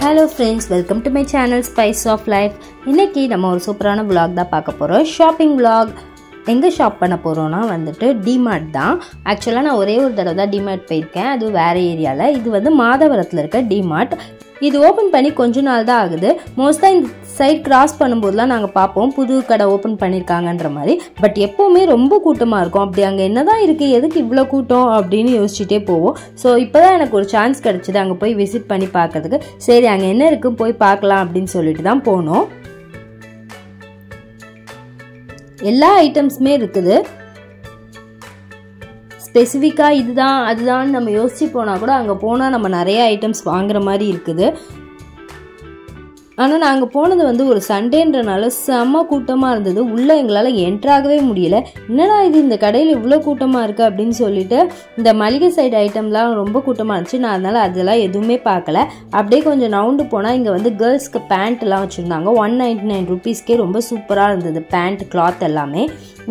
Hello friends, welcome to my channel Spice of Life. இன்னைக்கு நம்ம ஒரு சூப்பரான vlog தான் பார்க்க போறோம். Shopping vlog. எங்க ஷாப் பண்ண போறோம்னா வந்துட்டு டிமார்ட் தான். ஆக்சுவலா நான் ஒரே ஒரு தடவை தான் டிமார்ட் போயிருக்கேன். அது வேற ஏரியால. இது வந்து மாதவரத்துல இருக்க டிமார்ட். இது ஓபன் பண்ணி கொஞ்ச நாள் தான் ஆகுது. மோஸ்டா இந்த சைட் கிராஸ் பண்ணும்போதெல்லாம் நாங்கள் பார்ப்போம் புது கடை ஓப்பன் பண்ணியிருக்காங்கன்ற மாதிரி. பட் எப்போவுமே ரொம்ப கூட்டமாக இருக்கும். அப்படி அங்கே என்னதான் இருக்குது, எதுக்கு இவ்வளோ கூட்டம் அப்படின்னு யோசிச்சுட்டே போவோம். ஸோ இப்போ தான் எனக்கு ஒரு சான்ஸ் கிடச்சிது அங்கே போய் விசிட் பண்ணி பார்க்கறதுக்கு. சரி அங்கே என்ன இருக்குது போய் பார்க்கலாம் அப்படின்னு சொல்லிட்டு தான் போனோம். எல்லா ஐட்டம்ஸுமே இருக்குது. ஸ்பெசிஃபிக்காக இதுதான் அதுதான் நம்ம யோசிச்சு போனால் கூட அங்கே போனால் நம்ம நிறைய ஐட்டம்ஸ் வாங்குற மாதிரி இருக்குது. ஆனால் நாங்கள் போனது வந்து ஒரு சண்டேன்றனால செம்ம கூட்டமாக இருந்தது. உள்ளே எங்களால் என்ட்ராகவே முடியல. என்னடா இது இந்த கடையில் இவ்வளோ கூட்டமாக இருக்குது அப்படின்னு சொல்லிட்டு இந்த மளிகை சைடு ஐட்டம்லாம் ரொம்ப கூட்டமாக இருந்துச்சு. நான் அதனால் அதெல்லாம் எதுவுமே பார்க்கல. அப்படியே கொஞ்சம் நவுண்டு போனால் இங்கே வந்து கேர்ள்ஸ்க்கு பேண்ட்லாம் வச்சுருந்தாங்க. 199 ருபீஸ்க்கே ரொம்ப சூப்பராக இருந்தது. பேண்ட் கிளாத் எல்லாமே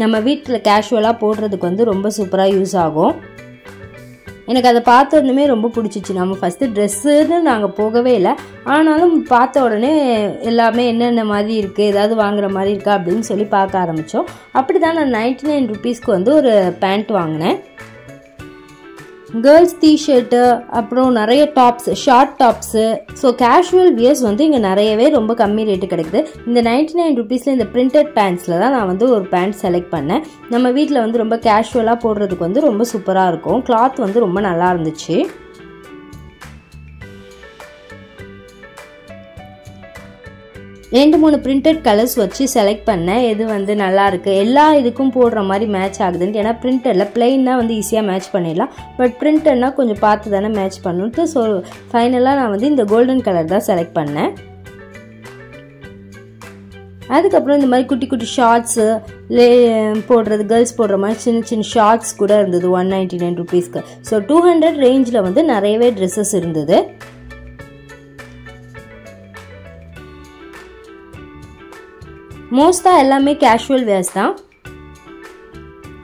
நம்ம வீட்டில் கேஷுவலாக போடுறதுக்கு வந்து ரொம்ப சூப்பராக யூஸ் ஆகும். எனக்கு அதை பார்த்தோன்னே ரொம்ப பிடிச்சிச்சு. நம்ம ஃபஸ்ட்டு ட்ரெஸ்ஸுன்னு நாங்கள் போகவே இல்லை. ஆனாலும் பார்த்த உடனே எல்லாமே என்னென்ன மாதிரி இருக்குது, ஏதாவது வாங்குற மாதிரி இருக்கா அப்படின்னு சொல்லி பார்க்க ஆரம்பித்தோம். அப்படி தான் நான் 99 ருபீஸ்க்கு வந்து ஒரு பேண்ட் வாங்கினேன். கேர்ள்ஸ் டிஷர்ட்டு, அப்புறம் நிறைய tops, short tops. So casual wears வந்து இங்கே நிறையவே ரொம்ப கம்மி ரேட்டு கிடைக்குது. இந்த 99 ருபீஸில் இந்த பிரிண்டட் பேண்ட்ஸில் தான் நான் வந்து ஒரு பேண்ட் செலக்ட் பண்ணேன். நம்ம வீட்டில் வந்து ரொம்ப கேஷுவலாக போடுறதுக்கு வந்து ரொம்ப சூப்பராக இருக்கும். கிளாத் வந்து ரொம்ப நல்லா இருந்துச்சு. ரெண்டு மூணு பிரிண்டட் கலர்ஸ் வச்சு செலக்ட் பண்ணேன். எது வந்து நல்லா இருக்கு, எல்லா இதுக்கும் போடுற மாதிரி மேட்ச் ஆகுதுன்ட்டு. ஏன்னா பிரிண்டடில் பிளெயின்னா வந்து ஈஸியாக மேட்ச் பண்ணிடலாம். பட் பிரிண்டட்னா கொஞ்சம் பார்த்து தானே மேட்ச் பண்ணுன்ட்டு. ஸோ ஃபைனலாக நான் வந்து இந்த கோல்டன் கலர் தான் செலக்ட் பண்ணேன். அதுக்கப்புறம் இந்த மாதிரி குட்டி குட்டி ஷார்ட்ஸு போடுறது, கேர்ள்ஸ் போடுற மாதிரி சின்ன சின்ன ஷார்ட்ஸ் கூட இருந்தது 199 ருபீஸ்க்கு. ஸோ 200 ரேஞ்சில் வந்து நிறையவே ட்ரெஸ்ஸஸ் இருந்தது. மோஸ்ட்டாக எல்லாமே கேஷுவல் வேர்ஸ் தான்.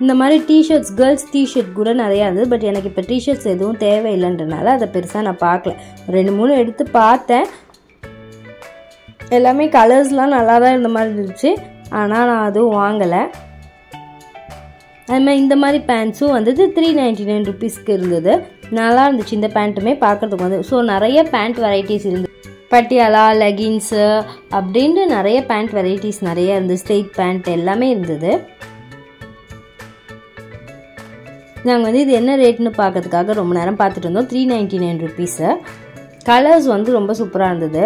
இந்த மாதிரி டிஷர்ட்ஸ், கேர்ள்ஸ் டிஷர்ட் கூட நிறையா இருந்தது. பட் எனக்கு இப்போ டிஷர்ட்ஸ் எதுவும் தேவையில்லைன்றனால அதை பெருசாக நான் பார்க்கல. 2-3 எடுத்து பார்த்தேன். எல்லாமே கலர்ஸ்லாம் நல்லா தான் இருந்த மாதிரி இருந்துச்சு. ஆனால் நான் அதுவும் வாங்கலை. அதுமாதிரி இந்த மாதிரி பேண்ட்ஸும் வந்துட்டு 399 ருபீஸ்க்கு இருந்தது. நல்லா இருந்துச்சு இந்த பேண்ட்டுமே பார்க்குறதுக்கு வந்து. ஸோ நிறைய பேண்ட் வெரைட்டிஸ் இருந்தது. பட்டியாலா, லெகின்ஸு அப்படின்ட்டு நிறைய பேண்ட் வெரைட்டிஸ் நிறைய இருந்தது. ஸ்ட்ரெயிட் பேண்ட் எல்லாமே இருந்தது. நாங்கள் வந்து இது என்ன ரேட்னு பார்க்கறதுக்காக ரொம்ப நேரம் பார்த்துட்டு இருந்தோம். 399 ருபீஸு. கலர்ஸ் வந்து ரொம்ப சூப்பராக இருந்தது.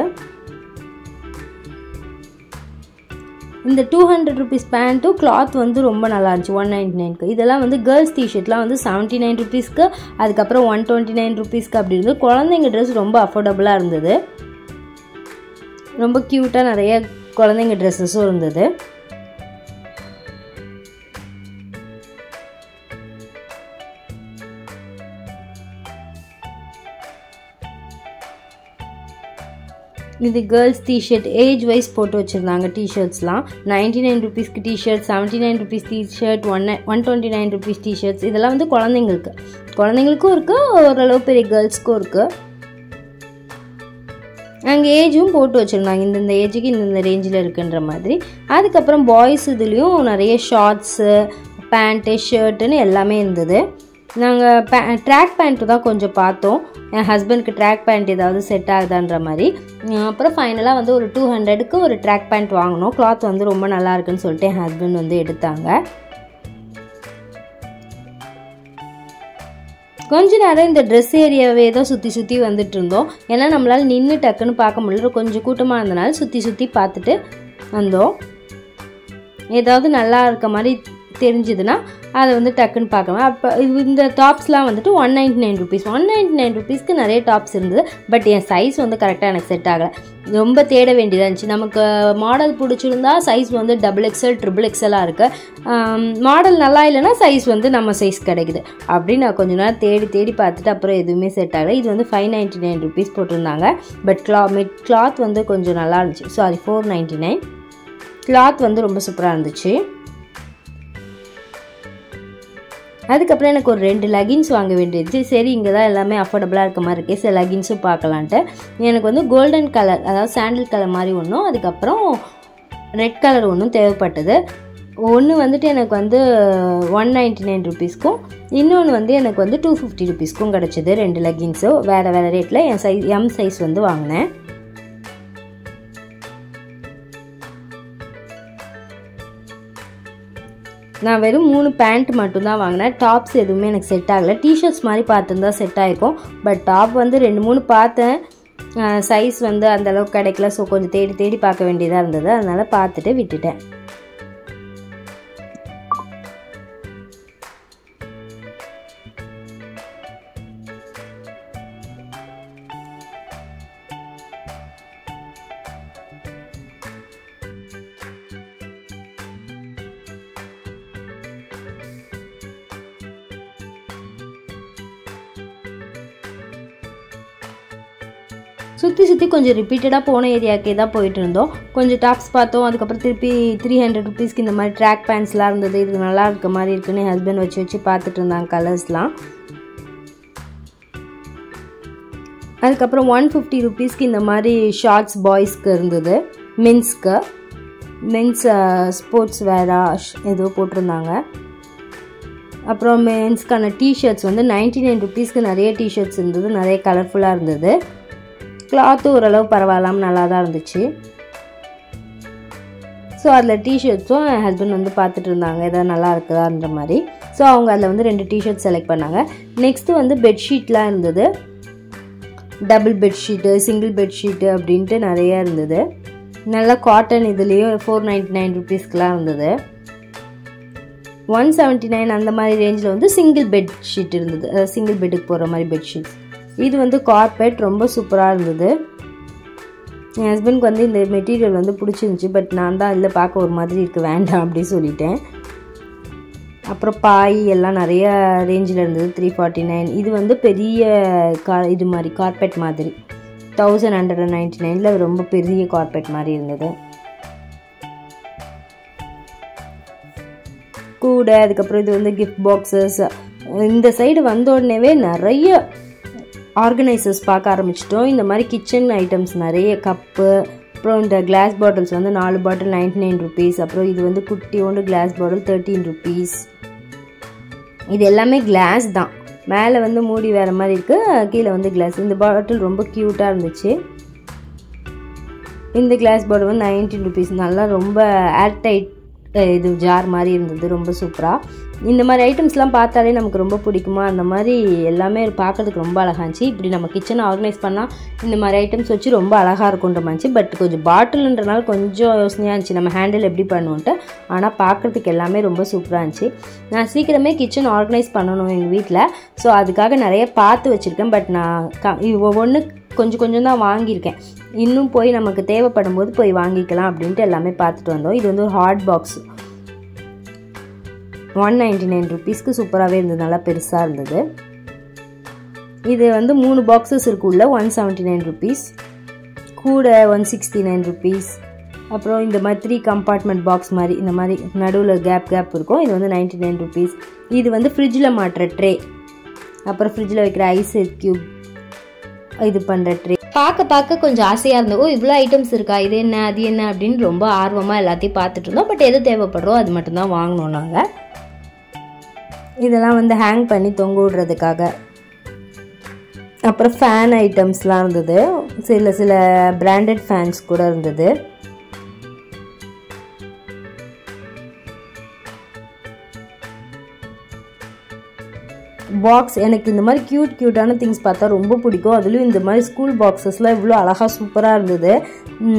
இந்த 200 ருபீஸ் பேண்ட்டும் கிளாத் வந்து ரொம்ப நல்லா இருந்துச்சு 199க்கு. இதெல்லாம் வந்து கேர்ள்ஸ் டிஷர்ட்லாம் வந்து 79 ருபீஸ்க்கு, அதுக்கப்புறம் 129 ருபீஸ்க்கு அப்படி இருந்தது. குழந்தைங்க ட்ரெஸ் ரொம்ப அஃபோர்டபுளாக இருந்தது. ரொம்ப க்யூட்டாக நிறைய குழந்தைங்க ட்ரெஸ்ஸஸும் இருந்தது. இது கேர்ள்ஸ் டிஷர்ட் ஏஜ் வைஸ் போட்டு வச்சுருந்தாங்க. டிஷர்ட்ஸ்லாம் 99 ருபீஸ்க்கு T-shirt, 79 rupees T-shirt, 129 rupees T-shirts. இதெல்லாம் வந்து குழந்தைங்களுக்கும் இருக்குது, ஓரளவு பெரிய கேர்ள்ஸ்க்கும் இருக்குது. அங்கே ஏஜும் போட்டு வச்சுருந்தாங்க. இந்தந்த ஏஜுக்கு இந்தந்த ரேஞ்சில் இருக்குன்ற மாதிரி. அதுக்கப்புறம் பாய்ஸ் இதுலேயும் நிறைய ஷார்ட்ஸு, பேண்ட்டு, ஷர்ட்டுன்னு எல்லாமே இருந்தது. நாங்கள் ட்ராக் பேண்ட்டு தான் கொஞ்சம் பார்த்தோம். என் ஹஸ்பண்டுக்கு ட்ராக் பேண்ட் ஏதாவது செட் ஆகுதான்ற மாதிரி. அப்புறம் ஃபைனலாக வந்து ஒரு 200க்கு ஒரு ட்ராக் பேண்ட் வாங்கினோம். கிளாத் வந்து ரொம்ப நல்லா இருக்குன்னு சொல்லிட்டு என் ஹஸ்பண்ட் வந்து எடுத்தாங்க. கொஞ்ச நேரம் இந்த ட்ரெஸ் ஏரியாவே தான் சுற்றி வந்துட்டு இருந்தோம். ஏன்னா நம்மளால் நின்று டக்குன்னு பார்க்க முடியல. கொஞ்சம் கூட்டமாக இருந்தனால சுற்றி பார்த்துட்டு வந்தோம். ஏதாவது நல்லா இருக்க மாதிரி தெரிஞ்சுதுன்னா அதை வந்து டக்குன்னு பார்க்கலாம். அப்போ இந்த டாப்ஸ்லாம் வந்துட்டு 199 ருபீஸ். 199 ருபீஸ்க்கு நிறைய டாப்ஸ் இருந்தது. பட் என் சைஸ் வந்து கரெக்டாக எனக்கு செட் ஆகலை. ரொம்ப தேட வேண்டியதாக இருந்துச்சு. நமக்கு மாடல் பிடிச்சிருந்தா சைஸ் வந்து XXL, XXLாக இருக்குது. மாடல் நல்லா இல்லைன்னா சைஸ் வந்து நம்ம சைஸ் கிடைக்குது. அப்படின்னு நான் கொஞ்சம் நேரம் தேடி பார்த்துட்டு அப்புறம் எதுவுமே செட் ஆகலை. இது வந்து 599 ருபீஸ் போட்டிருந்தாங்க. பட் கிளாத் வந்து கொஞ்சம் நல்லா இருந்துச்சு. சாரி, 499. கிளாத் வந்து ரொம்ப சூப்பராக இருந்துச்சு. அதுக்கப்புறம் எனக்கு ஒரு 2 லெகின்ஸ் வாங்க வேண்டியது. சரி இங்கே தான் எல்லாமே அஃபோர்டபுளாக இருக்க மாதிரி இருக்கே, சரி லெகின்ஸும் பார்க்கலான்ட்டு எனக்கு வந்து கோல்டன் கலர், அதாவது சாண்டில் கலர் மாதிரி ஒன்றும், அதுக்கப்புறம் ரெட் கலர் ஒன்றும் தேவைப்பட்டது. ஒன்று வந்துட்டு எனக்கு வந்து 199 ருபீஸ்க்கும், இன்னொன்று வந்து எனக்கு வந்து 250 ருபீஸ்க்கும் கிடச்சிது. 2 லெகின்ஸும் வேறு வேறு ரேட்டில் என் சைஸ் எம் சைஸ் வந்து வாங்கினேன். நான் வெறும் 3 பேண்ட் மட்டும்தான் வாங்கினேன். டாப்ஸ் எதுவுமே எனக்கு செட் ஆகலை. டிஷர்ட்ஸ் மாதிரி பார்த்துருந்தா செட் ஆகிருக்கும். பட் டாப் வந்து 2-3 பார்த்தேன், சைஸ் வந்து அந்தளவுக்கு கிடைக்கல. ஸோ கொஞ்சம் தேடி தேடி பார்க்க வேண்டியதாக இருந்தது, அதனால் பார்த்துட்டு விட்டுட்டேன். சுற்றி கொஞ்சம் ரிப்பீட்டடாக போன ஏரியாவுக்கே தான் போயிட்டு இருந்தோம். கொஞ்சம் டாப்ஸ் பார்த்தோம், அதுக்கப்புறம் திருப்பி 300 ருபீஸ்க்கு இந்த மாதிரி ட்ராக் பேண்ட்ஸ்லாம் இருந்தது. இது நல்லா இருக்க மாதிரி இருக்குன்னு என் ஹஸ்பண்ட் வச்சு பார்த்துட்டு இருந்தாங்க கலர்ஸ்லாம். அதுக்கப்புறம் 150 ருபீஸ்க்கு இந்த மாதிரி ஷார்ட்ஸ் பாய்ஸ்க்கு இருந்தது, மென்ஸ் ஸ்போர்ட்ஸ் வேரா ஏதோ போட்டிருந்தாங்க. அப்புறம் மென்ஸ்க்கான டிஷர்ட்ஸ் வந்து 99 ருபீஸ்க்கு நிறைய டிஷர்ட்ஸ் இருந்தது, நிறைய கலர்ஃபுல்லாக இருந்தது. கிளாத்தும் ஓரளவு பரவாயில்லாமல் நல்லா தான் இருந்துச்சு. ஸோ அதில் டிஷர்ட்ஸும் என் ஹஸ்பண்ட் வந்து பார்த்துட்டு இருந்தாங்க எதாவது நல்லா இருக்குதான்ற மாதிரி. ஸோ அவங்க அதில் வந்து 2 டிஷர்ட் செலக்ட் பண்ணாங்க. நெக்ஸ்ட்டு வந்து பெட்ஷீட்லாம் இருந்தது, டபுள் பெட்ஷீட்டு, சிங்கிள் பெட்ஷீட்டு அப்படின்ட்டு நிறையா இருந்தது. நல்லா காட்டன் இதுலேயும் 499 ருபீஸ்க்கெலாம் இருந்தது. 179 அந்த மாதிரி ரேஞ்சில் வந்து சிங்கிள் பெட்ஷீட் இருந்தது, அதாவது சிங்கிள் பெட்டுக்கு போகிற மாதிரி பெட்ஷீட்ஸ். இது வந்து கார்பெட் ரொம்ப சூப்பராக இருந்தது. என் ஹஸ்பண்ட்க்கு வந்து இந்த மெட்டீரியல் வந்து பிடிச்சிருந்துச்சி. பட் நான் தான் இல்லை பார்க்க ஒரு மாதிரி இருக்குது, வேண்டாம் அப்படி சொல்லிட்டேன். அப்புறம் பாய் எல்லாம் நிறைய ரேஞ்சில் இருந்தது, 349. இது வந்து பெரிய இது மாதிரி கார்பெட் மாதிரி 1199 ரொம்ப பெரிய கார்பெட் மாதிரி இருந்தது கூட. அதுக்கப்புறம் இது வந்து கிஃப்ட் பாக்ஸஸ். இந்த சைடு வந்த உடனேவே நிறைய ஆர்கனைசர்ஸ் பார்க்க ஆரம்பிச்சிட்டோம். இந்த மாதிரி கிச்சன் ஐட்டம்ஸ் நிறைய, கப்பு, அப்புறம் இந்த கிளாஸ் பாட்டில்ஸ் வந்து 4 பாட்டில் 99 ருபீஸ். அப்புறம் இது வந்து குட்டி ஒன்று கிளாஸ் பாட்டில் 13 ருபீஸ். இது எல்லாமே கிளாஸ் தான், மேலே வந்து மூடி வேறு மாதிரி இருக்குது, கீழே வந்து கிளாஸ். இந்த பாட்டில் ரொம்ப க்யூட்டாக இருந்துச்சு. இந்த கிளாஸ் பாட்டில் வந்து 19 ருபீஸ். நல்லா ரொம்ப ஏர்டைட் இது ஜார் மாதிரி இருந்தது, ரொம்ப சூப்பராக. இந்த மாதிரி ஐட்டம்ஸ்லாம் பார்த்தாலே நமக்கு ரொம்ப பிடிக்குமா, அந்த மாதிரி எல்லாமே பார்க்குறதுக்கு ரொம்ப அழகாக இருந்துச்சு. இப்படி நம்ம கிச்சனை ஆர்கனைஸ் பண்ணால் இந்த மாதிரி ஐட்டம்ஸ் வச்சு ரொம்ப அழகாக இருக்குன்ற மாதிரி. பட் கொஞ்சம் பாட்டில்ன்றனால கொஞ்சம் யோசனையாக இருந்துச்சு, நம்ம ஹேண்டில் எப்படி பண்ணுவோன்ட்டு. ஆனால் பார்க்குறதுக்கு எல்லாமே ரொம்ப சூப்பராக இருந்துச்சு. நான் சீக்கிரமே கிச்சன் ஆர்கனைஸ் பண்ணணும் எங்கள் வீட்டில். ஸோ அதுக்காக நிறைய பார்த்து வச்சுருக்கேன். பட் நான் ஒவ்வொன்று கொஞ்சம் தான் வாங்கியிருக்கேன். இன்னும் போய் நமக்கு தேவைப்படும் போது போய் வாங்கிக்கலாம் அப்படின்ட்டு எல்லாமே பார்த்துட்டு வந்தோம். இது வந்து ஒரு ஹாட் பாக்ஸ் 199 ருபீஸ்க்கு சூப்பராகவே இருந்தது, நல்லா பெருசாக இருந்தது. இது வந்து 3 பாக்ஸஸ் இருக்குள்ள 179 ருபீஸ், கூட 169 ருபீஸ். அப்புறம் இந்த மாதிரி 3 கம்பார்ட்மெண்ட் பாக்ஸ் மாதிரி இந்த மாதிரி நடுவில் கேப் இருக்கும், இது வந்து 99 ருபீஸ். இது வந்து ஃப்ரிட்ஜில் மாட்டுற ட்ரே, அப்புறம் ஃப்ரிட்ஜில் வைக்கிற ஐஸ் க்யூப் இது பண்ணுற ட்ரே. பார்க்க கொஞ்சம் ஆசையாக இருந்தது. இவ்வளோ ஐட்டம்ஸ் இருக்கா, இது என்ன அது என்ன அப்படின்னு ரொம்ப ஆர்வமாக எல்லாத்தையும் பார்த்துட்டு இருந்தோம். பட் எது தேவைப்படுறோம் அது மட்டும்தான் வாங்கினோம் நாங்கள். இதெல்லாம் வந்து ஹேங் பண்ணி தொங்க விடுறதுக்காக. அப்புறம் ஃபேன் ஐட்டம்ஸ்லாம் இருந்தது, சில பிராண்டட் ஃபேன்ஸ் கூட இருந்தது. பாக்ஸ் எனக்கு இந்த மாதிரி க்யூட்டான திங்ஸ் பார்த்தா ரொம்ப பிடிக்கும். அதுலேயும் இந்த மாதிரி ஸ்கூல் பாக்ஸஸ்லாம் இவ்வளோ அழகாக சூப்பராக இருந்தது.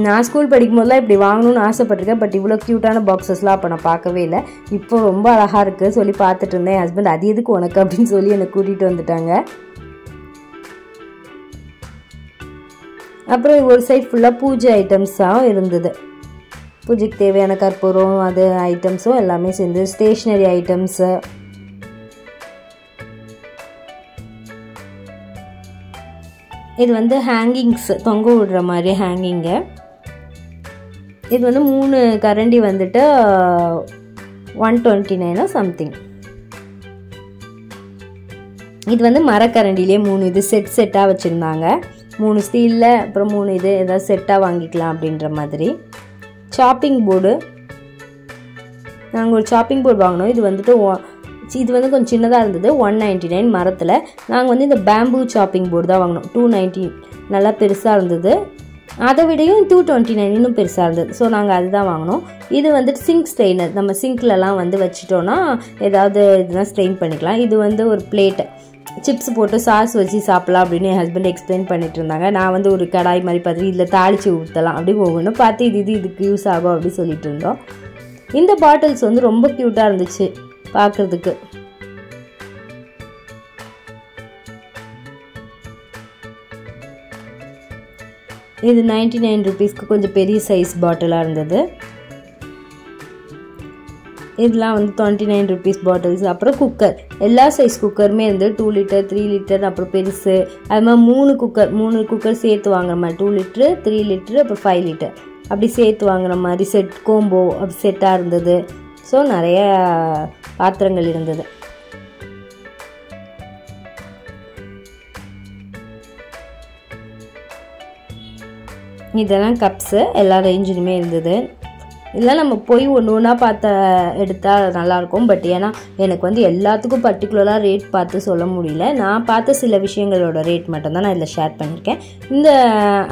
நான் ஸ்கூல் படிக்கும் போதெல்லாம் இப்படி வாங்கணும்னு ஆசைப்பட்டிருக்கேன். பட் இவ்வளோ க்யூட்டான பாக்ஸஸ்லாம் அப்போ நான் பார்க்கவே இல்லை. இப்போ ரொம்ப அழகாக இருக்குது சொல்லி பார்த்துட்டு இருந்தேன். என் ஹஸ்பண்ட் அது எதுக்கு உனக்கு அப்படின்னு சொல்லி என்னை கூட்டிகிட்டு வந்துட்டாங்க. அப்புறம் ஒரு சைட் ஃபுல்லாக பூஜை ஐட்டம்ஸாகவும் இருந்தது. பூஜைக்கு தேவையான கற்பூரம் அது ஐட்டம்ஸும் எல்லாமே சேர்ந்து, ஸ்டேஷ்னரி ஐட்டம்ஸு. இது வந்து ஹேங்கிங்ஸ், தொங்க விடுற மாதிரி ஹேங்கிங்கு. இது வந்து 3 கரண்டி வந்துட்டு 129 சம்திங். இது வந்து மரக்கரண்டிலே 3 இது செட்டாக வச்சுருந்தாங்க. 3 ஸ்டீலில் அப்புறம் 3 இது ஏதாவது செட்டாக வாங்கிக்கலாம் அப்படின்ற மாதிரி. சாப்பிங் போர்டு, நாங்கள் ஒரு சாப்பிங் போர்டு வாங்கினோம். இது வந்து கொஞ்சம் சின்னதாக இருந்தது, 199 மரத்தில். நாங்கள் வந்து இந்த பேம்பூ சாப்பிங் போர்டு தான் வாங்கினோம், 290, நல்லா பெருசாக இருந்தது. அதை விடையும் 229 இன்னும் பெருசாக இருந்தது. ஸோ நாங்கள் அதுதான் வாங்கினோம். இது வந்துட்டு சிங்க் ஸ்ட்ரெயினர், நம்ம சிங்க்லலாம் வந்து வச்சிட்டோன்னா ஏதாவது இதெல்லாம் ஸ்ட்ரெயின் பண்ணிக்கலாம். இது வந்து ஒரு பிளேட்டு, சிப்ஸ் போட்டு சாஸ் வச்சு சாப்பிட்லாம் அப்படின்னு என் ஹஸ்பண்ட் எக்ஸ்பிளைன் பண்ணிட்டு இருந்தாங்க. நான் வந்து ஒரு கடாய் மாதிரி பார்த்து இதில் தாளித்து ஊற்றலாம் அப்படி ஒவ்வொன்றும் பார்த்து இதுக்கு யூஸ் ஆகும் அப்படி சொல்லிட்டு இருந்தோம். இந்த பாட்டில்ஸ் வந்து ரொம்ப க்யூட்டாக இருந்துச்சு பார்க்குறதுக்கு. இது 99 ருபீஸ்க்கு கொஞ்சம் பெரிய சைஸ் பாட்டிலாக இருந்தது. இதெல்லாம் வந்து 29 ருபீஸ் பாட்டில்ஸ். அப்புறம் குக்கர், எல்லா சைஸ் குக்கருமே இருந்து 2 லிட்டர் 3 லிட்டர் அப்புறம் பெருசு, அது மாதிரி 3 குக்கர் சேர்த்து வாங்குற மாதிரி 2 லிட்டரு 3 லிட்டரு அப்புறம் 5 லிட்டர் அப்படி சேர்த்து வாங்குற மாதிரி செட் கோம்போ அப்படி செட்டாக இருந்தது. ஸோ நிறைய பாத்திரங்கள் இருந்தது. இதெல்லாம் கப்ஸு எல்லா ரேஞ்சிலுமே இருந்தது. இதெல்லாம் நம்ம போய் ஒன்று ஒன்றா எடுத்தால் நல்லாயிருக்கும். பட் ஏன்னா எனக்கு வந்து எல்லாத்துக்கும் பர்டிகுலராக ரேட் பார்த்து சொல்ல முடியல. நான் பார்த்த சில விஷயங்களோட ரேட் மட்டும்தான் நான் இதில் ஷேர் பண்ணியிருக்கேன். இந்த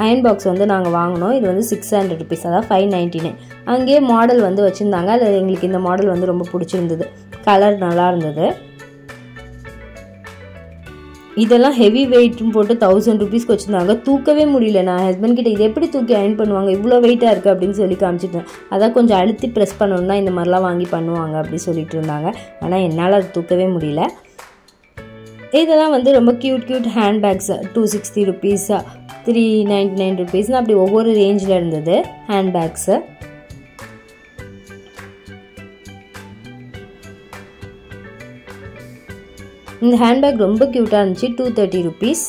அயன் பாக்ஸ் வந்து நாங்கள் வாங்கினோம். இது வந்து 600 ருபீஸ், அதாவது 599. அங்கேயே மாடல் வந்து வச்சுருந்தாங்க. அதில் எங்களுக்கு இந்த மாடல் வந்து ரொம்ப பிடிச்சிருந்தது, கலர் நல்லா இருந்தது. இதெல்லாம் ஹெவி வெயிட்னு போட்டு 1000 ருபீஸ்க்கு வச்சுருந்தாங்க. தூக்கவே முடியல. நான் ஹஸ்பண்ட் கிட்ட இது எப்படி தூக்கி அயன் பண்ணுவாங்க, இவ்வளோ வெயிட்டாக இருக்குது அப்படின்னு சொல்லி காமிச்சிட்டேன். அதான் கொஞ்சம் அழுத்தி ப்ரெஸ் பண்ணணும்னா இந்த மாதிரிலாம் வாங்கி பண்ணுவாங்க அப்படி சொல்லிட்டு இருந்தாங்க. ஆனால் என்னால் அது தூக்கவே முடியல. இதெல்லாம் வந்து ரொம்ப க்யூட் ஹேண்ட்பேக்ஸ், 260 ருபீஸ், 399 ருபீஸ்னு அப்படி ஒவ்வொரு ரேஞ்சில் இருந்தது ஹேண்ட்பேக்ஸு. இந்த ஹேண்ட்பேக் ரொம்ப க்யூட்டாக இருந்துச்சு, 230 ருபீஸ்.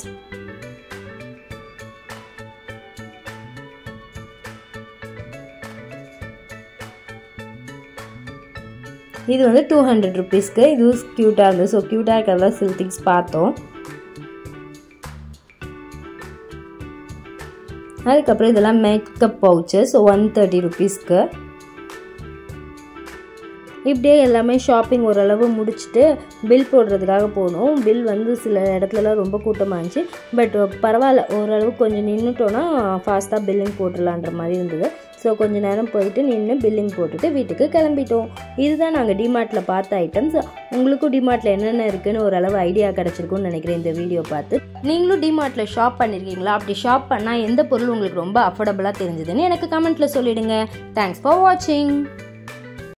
இது வந்து 200 ருபீஸ்க்கு. இது க்யூட்டாக இருந்தது. ஸோ க்யூட்டாக இருக்கிறதா சில திங்ஸ் பார்த்தோம். அதுக்கப்புறம் இதெல்லாம் மேக்கப் பவுச்சு, ஸோ 130 ருபீஸ்க்கு. இப்படியே எல்லாமே ஷாப்பிங் ஓரளவு முடிச்சுட்டு பில் போடுறதுக்காக போனோம். பில் வந்து சில இடத்துலலாம் ரொம்ப கூட்டமாக இருந்துச்சு. பட் பரவாயில்ல, ஓரளவு கொஞ்சம் நின்றுட்டோன்னா ஃபாஸ்ட்டாக பில்லிங் போட்டுடலான்ற மாதிரி இருந்தது. ஸோ கொஞ்சம் நேரம் போயிட்டு நின்று பில்லிங் போட்டுட்டு வீட்டுக்கு கிளம்பிட்டோம். இதுதான் நாங்கள் டிமார்ட்டில் பார்த்த ஐட்டம்ஸ். உங்களுக்கும் டிமார்ட்டில் என்னென்ன இருக்குதுன்னு ஓரளவு ஐடியா கிடச்சிருக்குன்னு நினைக்கிறேன் இந்த வீடியோ பார்த்து. நீங்களும் டிமார்ட்டில் ஷாப் பண்ணியிருக்கீங்களா? அப்படி ஷாப் பண்ணால் எந்த பொருள் உங்களுக்கு ரொம்ப அஃபோர்டபுளாக தெரிஞ்சதுன்னு எனக்கு கமெண்ட்டில் சொல்லிவிடுங்க. தேங்க்ஸ் ஃபார் வாட்சிங்.